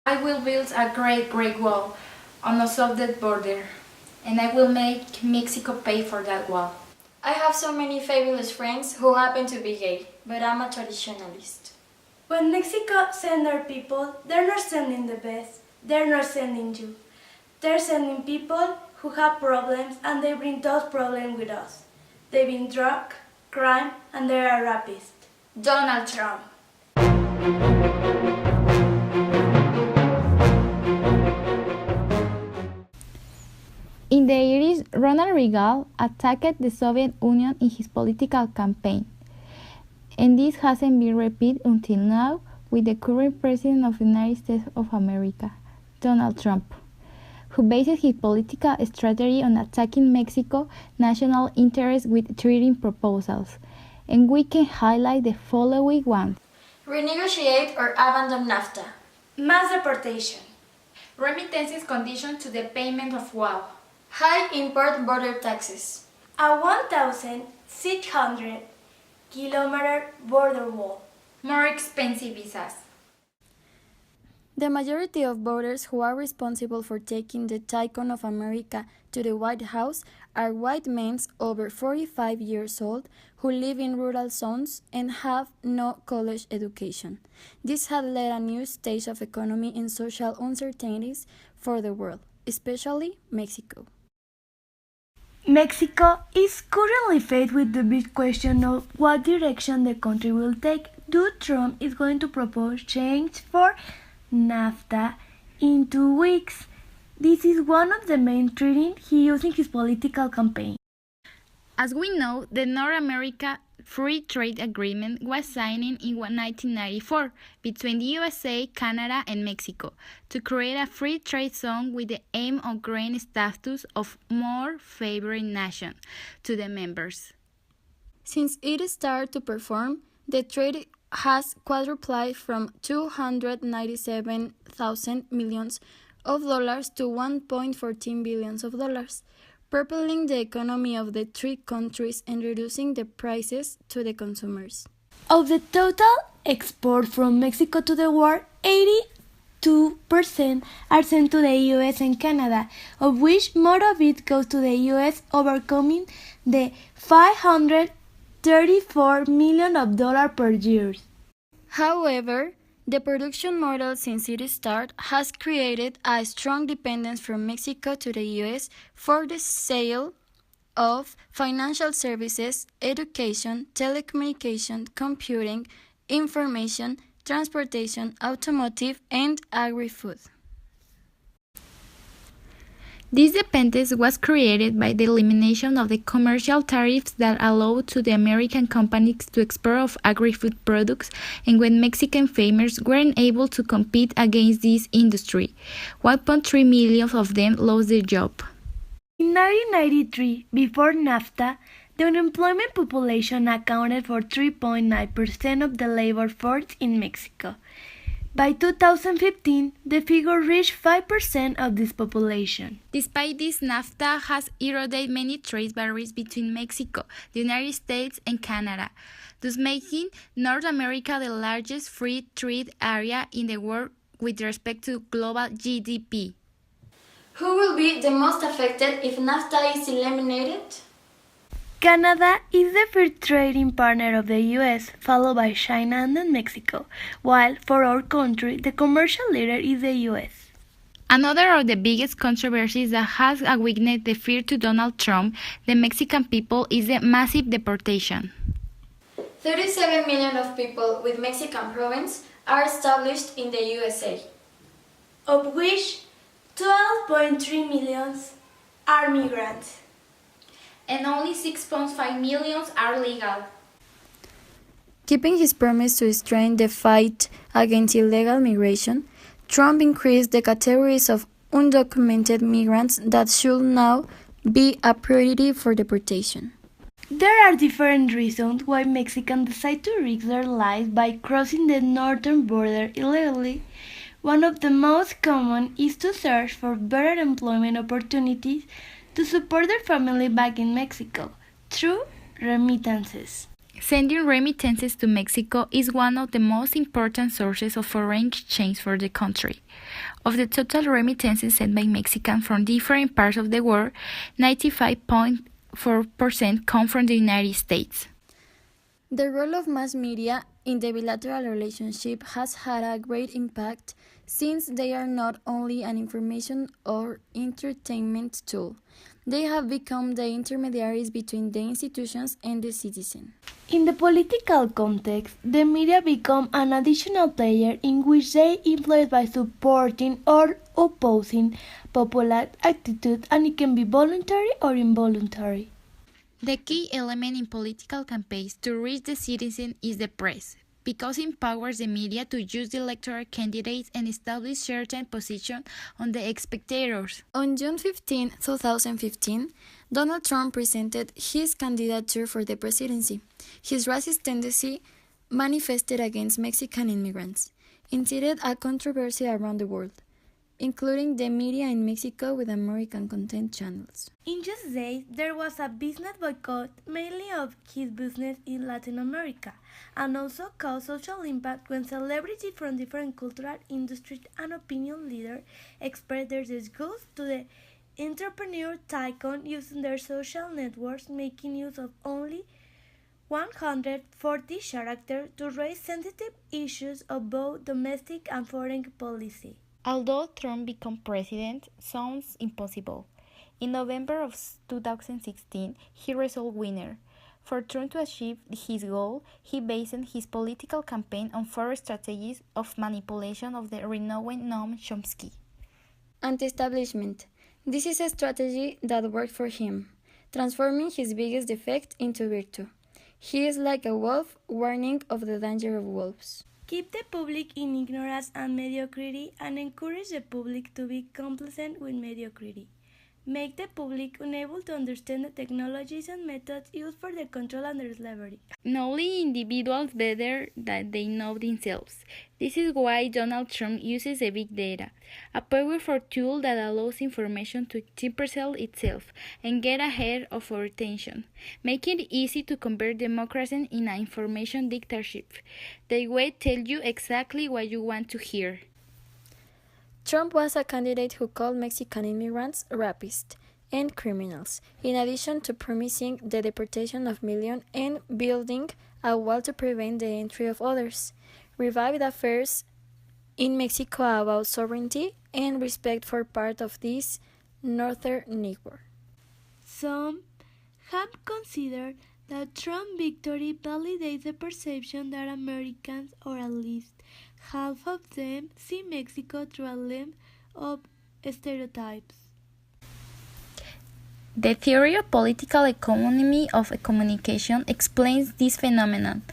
I will build a great wall on a southern border, and I will make Mexico pay for that wall. I have so many fabulous friends who happen to be gay, but I'm a traditionalist. When Mexico sends their people, they're not sending the best. They're not sending you. They're sending people who have problems, and they bring those problems with us. They've been drug, crime, and they're a rapist. Donald Trump. In the 80s, Ronald Reagan attacked the Soviet Union in his political campaign, and this hasn't been repeated until now with the current President of the United States of America, Donald Trump, who bases his political strategy on attacking Mexico's national interests with treaty proposals, and we can highlight the following ones. Renegotiate or abandon NAFTA. Mass deportation. Remittances conditioned to the payment of wall. High import border taxes. A 1,600-kilometer border wall. More expensive visas. The majority of voters who are responsible for taking the Tycoon of America to the White House are white men over 45 years old who live in rural zones and have no college education. This has led a new stage of economic and social uncertainties for the world, especially Mexico. Mexico is currently faced with the big question of what direction the country will take. Trump is going to propose change for NAFTA in 2 weeks. This is one of the main treaties he used in his political campaign. As we know, the North America Free Trade Agreement was signed in 1994 between the USA, Canada, and Mexico to create a free trade zone with the aim of granting status of more favored nation to the members. Since it started to perform, the trade has quadrupled from $297,000 million to $1.14 billion, propelling the economy of the three countries and reducing the prices to the consumers. Of the total export from Mexico to the world, 82% are sent to the US and Canada, of which more of it goes to the US, overcoming the $534 million per year. However, the production model since its start has created a strong dependence from Mexico to the US for the sale of financial services, education, telecommunication, computing, information, transportation, automotive, and agri-food. This dependence was created by the elimination of the commercial tariffs that allowed to the American companies to export of agri-food products, and when Mexican farmers weren't able to compete against this industry, 1.3 million of them lost their job. In 1993, before NAFTA, the unemployment population accounted for 3.9% of the labor force in Mexico. By 2015, the figure reached 5% of this population. Despite this, NAFTA has eroded many trade barriers between Mexico, the United States, and Canada, thus making North America the largest free trade area in the world with respect to global GDP. Who will be the most affected if NAFTA is eliminated? Canada is the first trading partner of the US, followed by China and then Mexico, while for our country, the commercial leader is the US. Another of the biggest controversies that has awakened the fear to Donald Trump, the Mexican people, is the massive deportation. 37 million of people with Mexican province are established in the USA, of which 12.3 million are migrants. And only 6.5 million are legal. Keeping his promise to strengthen the fight against illegal migration, Trump increased the categories of undocumented migrants that should now be a priority for deportation. There are different reasons why Mexicans decide to risk their lives by crossing the northern border illegally. One of the most common is to search for better employment opportunities to support their family back in Mexico through remittances. Sending remittances to Mexico is one of the most important sources of foreign exchange for the country. Of the total remittances sent by Mexicans from different parts of the world, 95.4% come from the United States. The role of mass media in the bilateral relationship has had a great impact since they are not only an information or entertainment tool, they have become the intermediaries between the institutions and the citizen. In the political context, the media become an additional player in which they influence by supporting or opposing popular attitudes, and it can be voluntary or involuntary. The key element in political campaigns to reach the citizen is the press, because it empowers the media to use the electoral candidates and establish certain positions on the spectators. On June 15, 2015, Donald Trump presented his candidature for the presidency. His racist tendency manifested against Mexican immigrants, incited a controversy around the world, including the media in Mexico with American content channels. In just days, there was a business boycott, mainly of his business in Latin America, and also caused social impact when celebrities from different cultural industries and opinion leaders expressed their disgust to the entrepreneur tycoon using their social networks, making use of only 140 characters to raise sensitive issues of both domestic and foreign policy. Although Trump became president sounds impossible. In November of 2016, he resolved winner. For Trump to achieve his goal, he based his political campaign on 4 strategies of manipulation of the renowned Noam Chomsky. Anti-establishment. This is a strategy that worked for him, transforming his biggest defect into virtue. He is like a wolf, warning of the danger of wolves. Keep the public in ignorance and mediocrity, and encourage the public to be complacent with mediocrity. Make the public unable to understand the technologies and methods used for the control under slavery. Knowing individuals better than they know themselves. This is why Donald Trump uses the big data, a powerful tool that allows information to supersell itself and get ahead of our attention, making it easy to convert democracy in an information dictatorship. They will tell you exactly what you want to hear. Trump was a candidate who called Mexican immigrants rapists and criminals, in addition to promising the deportation of millions and building a wall to prevent the entry of others, revived affairs in Mexico about sovereignty and respect for part of this northern neighbor. Some have considered that Trump's victory validates the perception that Americans, or at least half of them, see Mexico through a lens of stereotypes. The theory of political economy of communication explains this phenomenon,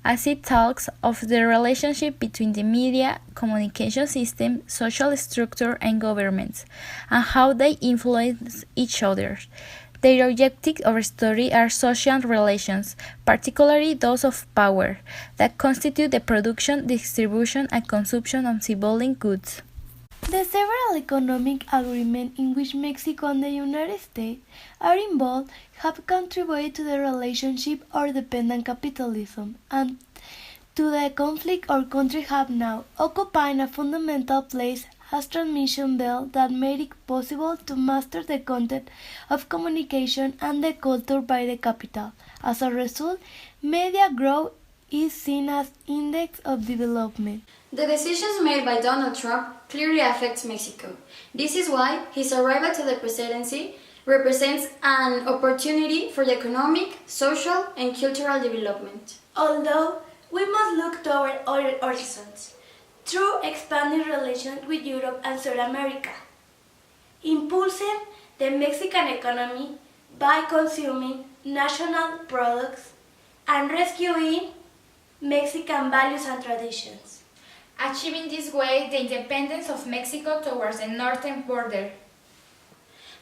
as it talks of the relationship between the media, communication system, social structure, and governments, and how they influence each other. Their objectives of story are social relations, particularly those of power, that constitute the production, distribution, and consumption of symbolic goods. The several economic agreements in which Mexico and the United States are involved have contributed to the relationship or dependent capitalism, and to the conflict our countries have now, occupying a fundamental place as transmission belt that made it possible to master the content of communication and the culture by the capital. As a result, media growth is seen as index of development. The decisions made by Donald Trump clearly affects Mexico. This is why his arrival to the presidency represents an opportunity for economic, social, and cultural development. Although we must look toward other horizons through expanding relations with Europe and South America, impulsing the Mexican economy by consuming national products and rescuing Mexican values and traditions. Achieving this way the independence of Mexico towards the northern border.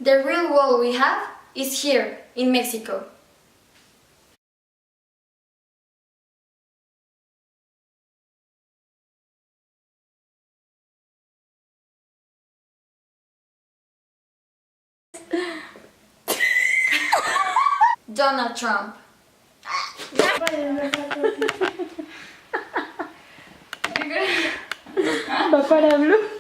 The real wall we have is here, in Mexico. Donald Trump. Va para Blue.